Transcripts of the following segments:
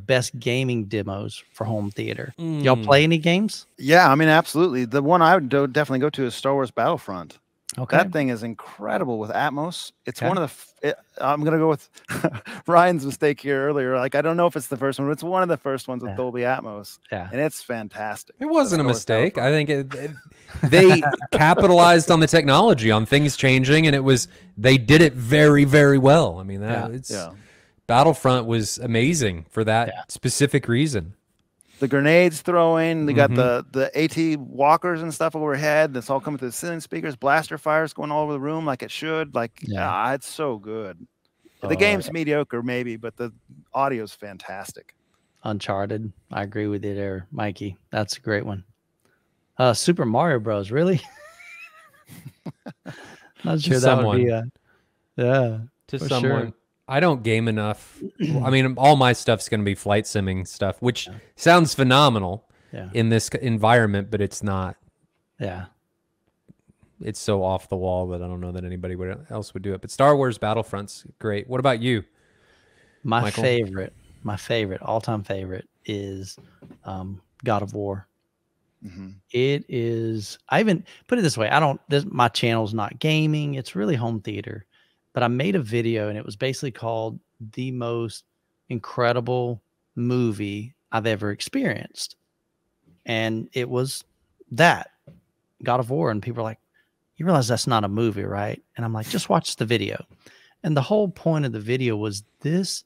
best gaming demos for home theater. Y'all play any games? Yeah, I mean, absolutely. The one I would definitely go to is Star Wars Battlefront. Okay. That thing is incredible with Atmos. It's one of the. I'm going to go with Ryan's mistake here earlier. Like, I don't know if it's the first one, but it's one of the first ones with Dolby Atmos. Yeah. And it's fantastic. It wasn't a mistake. I think they capitalized on the technology, on things changing, and they did it very, very well. I mean, Battlefront was amazing for that specific reason. The grenades throwing, they got the AT walkers and stuff overhead. That's all coming through the ceiling speakers. Blaster fires going all over the room like it should. Like, it's so good. The game's mediocre, maybe, but the audio's fantastic. Uncharted. I agree with you there, Mikey. That's a great one. Super Mario Bros. Really? Not sure that would be to someone. Sure. I don't game enough. I mean, all my stuff's going to be flight simming stuff, which sounds phenomenal in this environment, but it's not. Yeah. It's so off the wall that I don't know that anybody else would do it. But Star Wars Battlefront's great. What about you? My favorite, all-time favorite is God of War. It is, I even put it this way. My channel's not gaming. It's really home theater. But I made a video, and it was basically called The Most Incredible Movie I've Ever Experienced. And it was that, God of War. And people are like, you realize that's not a movie, right? And I'm like, just watch the video. And the whole point of the video was this.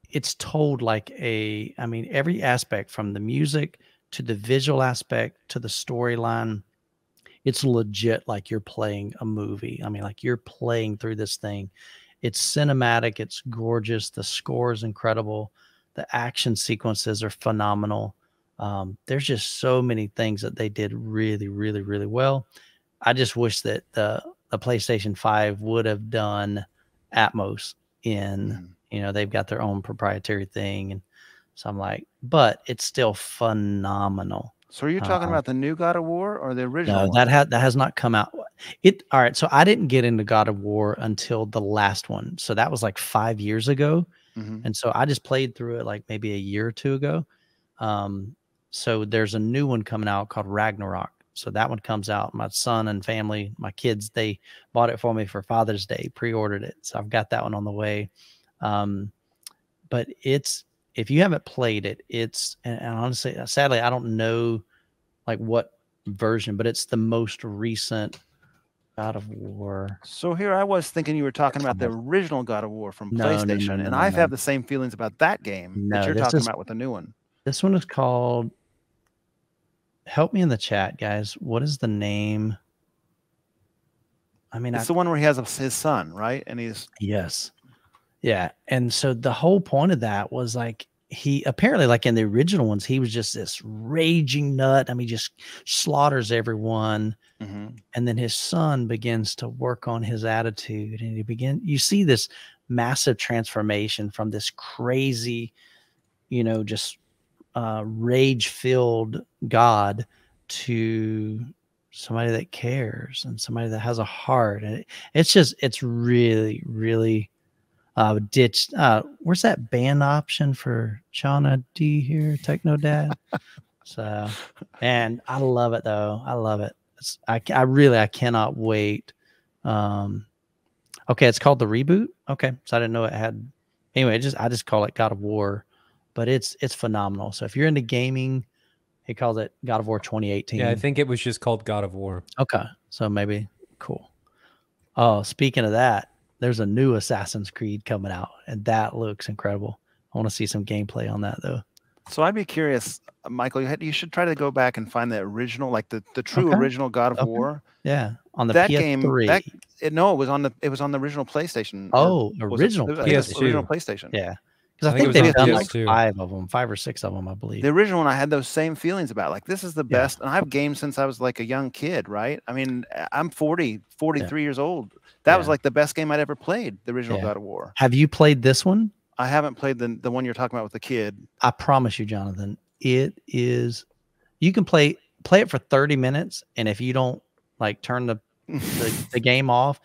It's told like every aspect, from the music to the visual aspect to the storyline. It's legit like you're playing a movie. I mean, like you're playing through this thing. It's cinematic. It's gorgeous. The score is incredible. The action sequences are phenomenal. There's just so many things that they did really, really, really well. I just wish that the PlayStation 5 would have done Atmos in, they've got their own proprietary thing. And so I'm like, but it's still phenomenal. So are you talking about the new God of War or the original? No, that has not come out. All right. So I didn't get into God of War until the last one. So that was like 5 years ago. And so I just played through it like maybe a year or two ago. So there's a new one coming out called Ragnarok. So that one comes out. My son and family, my kids, they bought it for me for Father's Day, pre-ordered it. So I've got that one on the way. But if you haven't played it, and honestly, sadly, I don't know like what version, but it's the most recent God of War. So here I was thinking you were talking about the original God of War from PlayStation, and I've had the same feelings about that game that you're talking about with the new one. This one is called, help me in the chat, guys. What is the name? I mean, it's the one where he has his son, right? And he's yeah. And so the whole point of that was like, he apparently, like in the original ones, he was just this raging nut. I mean, just slaughters everyone. And then his son begins to work on his attitude, and you see this massive transformation from this crazy, just rage-filled God to somebody that cares and somebody that has a heart. And it's really, really ditched. Where's that band option for Shauna D here, Techno Dad? So, and I love it though. I love it. I cannot wait. Okay, it's called the reboot. Okay, so I didn't know it had. Anyway, I just call it God of War, but it's phenomenal. So if you're into gaming, he calls it God of War 2018. Yeah, I think it was just called God of War. Okay, so maybe cool. Oh, speaking of that, there's a new Assassin's Creed coming out, and that looks incredible. I want to see some gameplay on that though. So I'd be curious, Michael. You should try to go back and find the original, like the true original God of War. Yeah, on the that PS3. Game. No, it was on the original PlayStation. Oh, original PS2. Original PlayStation. Yeah, because I think they've done like 5 or 6 of them, I believe. The original one, I had those same feelings about. Like, this is the best, and I've gamed since I was like a young kid, right? I mean, I'm 43 years old. That was like the best game I'd ever played. The original God of War. Have you played this one? I haven't played the one you're talking about with the kid. I promise you, Jonathan, it is. You can play it for 30 minutes, and if you don't like turn the game off,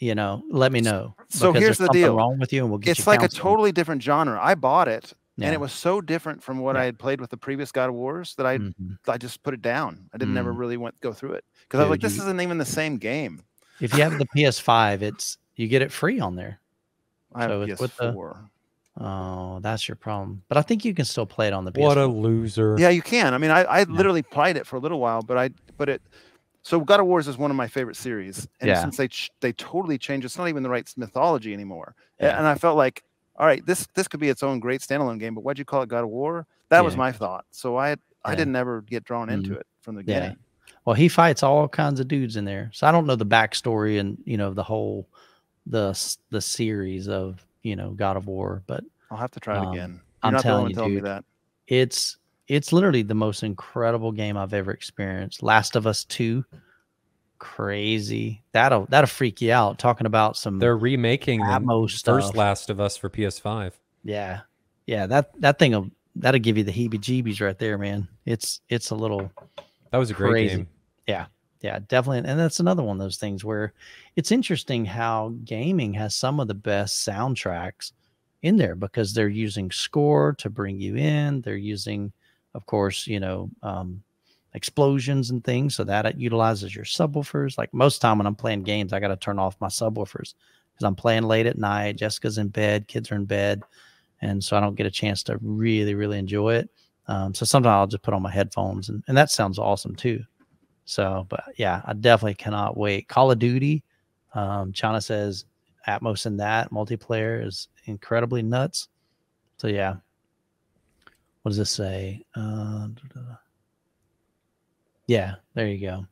you know, let me know. So here's the deal. Wrong with you, and we'll get it's like a totally different genre. I bought it, and it was so different from what I had played with the previous God of Wars that I just put it down. I didn't never really go through it because I was like, this isn't even the same game. If you have the PS5, you get it free on there. I have PS4. Oh, that's your problem. But I think you can still play it on the PS4. What a loser. Yeah, you can. I mean, I literally played it for a little while, so God of Wars is one of my favorite series. And since they totally changed, it's not even the right mythology anymore. Yeah. And I felt like, all right, this could be its own great standalone game, but why'd you call it God of War? That was my thought. So I didn't ever get drawn into it from the beginning. Well, he fights all kinds of dudes in there. So I don't know the backstory and, you know, the whole the series of, you know, God of War, but I'll have to try it again. I'm telling you, dude, me that. It's literally the most incredible game I've ever experienced. Last of Us 2, crazy. That'll freak you out. Talking about some they're remaking Atmos the first Last of Us for PS5. Yeah. That thing that'll give you the heebie-jeebies right there, man. It's a little that was a great game. Yeah, definitely. And that's another one of those things where it's interesting how gaming has some of the best soundtracks in there because they're using score to bring you in. They're using, of course, you know, explosions and things. So that it utilizes your subwoofers. Like most time when I'm playing games, I got to turn off my subwoofers because I'm playing late at night. Jessica's in bed, kids are in bed. And so I don't get a chance to really, really enjoy it. So sometimes I'll just put on my headphones and that sounds awesome too. So, but yeah, I definitely cannot wait. Call of Duty. China says Atmos in that multiplayer is incredibly nuts. So yeah. What does this say? Yeah, there you go.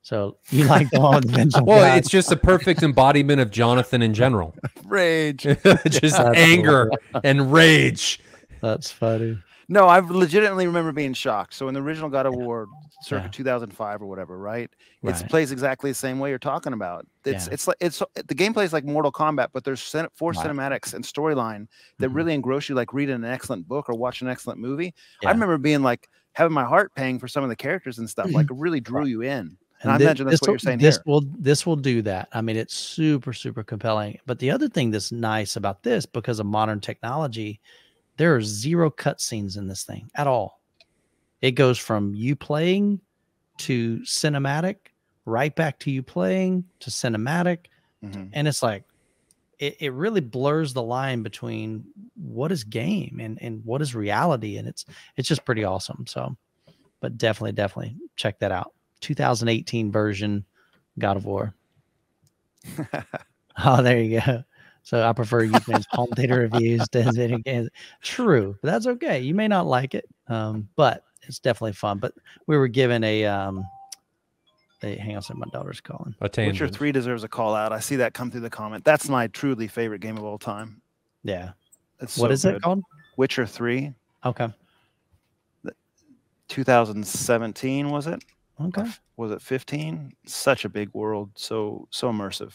So you like the one with the Well, it's just a perfect embodiment of Jonathan in general. Rage. Just anger and rage. That's funny. No, I legitimately remember being shocked. So in the original God of War, circa 2005 or whatever, right? It plays exactly the same way you're talking about. It's like the gameplay is like Mortal Kombat, but there's four cinematics and storyline that really engross you, like reading an excellent book or watching an excellent movie. I remember being like having my heart paying for some of the characters and stuff. Like it really drew you in. And I imagine that's what you're saying here. This will do that. I mean, it's super, super compelling. But the other thing that's nice about this, because of modern technology, there are 0 cutscenes in this thing at all. It goes from you playing to cinematic, right back to you playing to cinematic. And it's like, it really blurs the line between what is game and what is reality. And it's just pretty awesome. So, but definitely check that out. 2018 version God of War. Oh, there you go. So I prefer Youthman's home theater reviews to his video games. True, but that's okay. You may not like it, but it's definitely fun. But we were given a hang on a second, my daughter's calling. Witcher 3 deserves a call out. I see that come through the comment. That's my truly favorite game of all time. Yeah. What is it called? Witcher 3. Okay. 2017 was it? Okay. Was it 15? Such a big world, so immersive.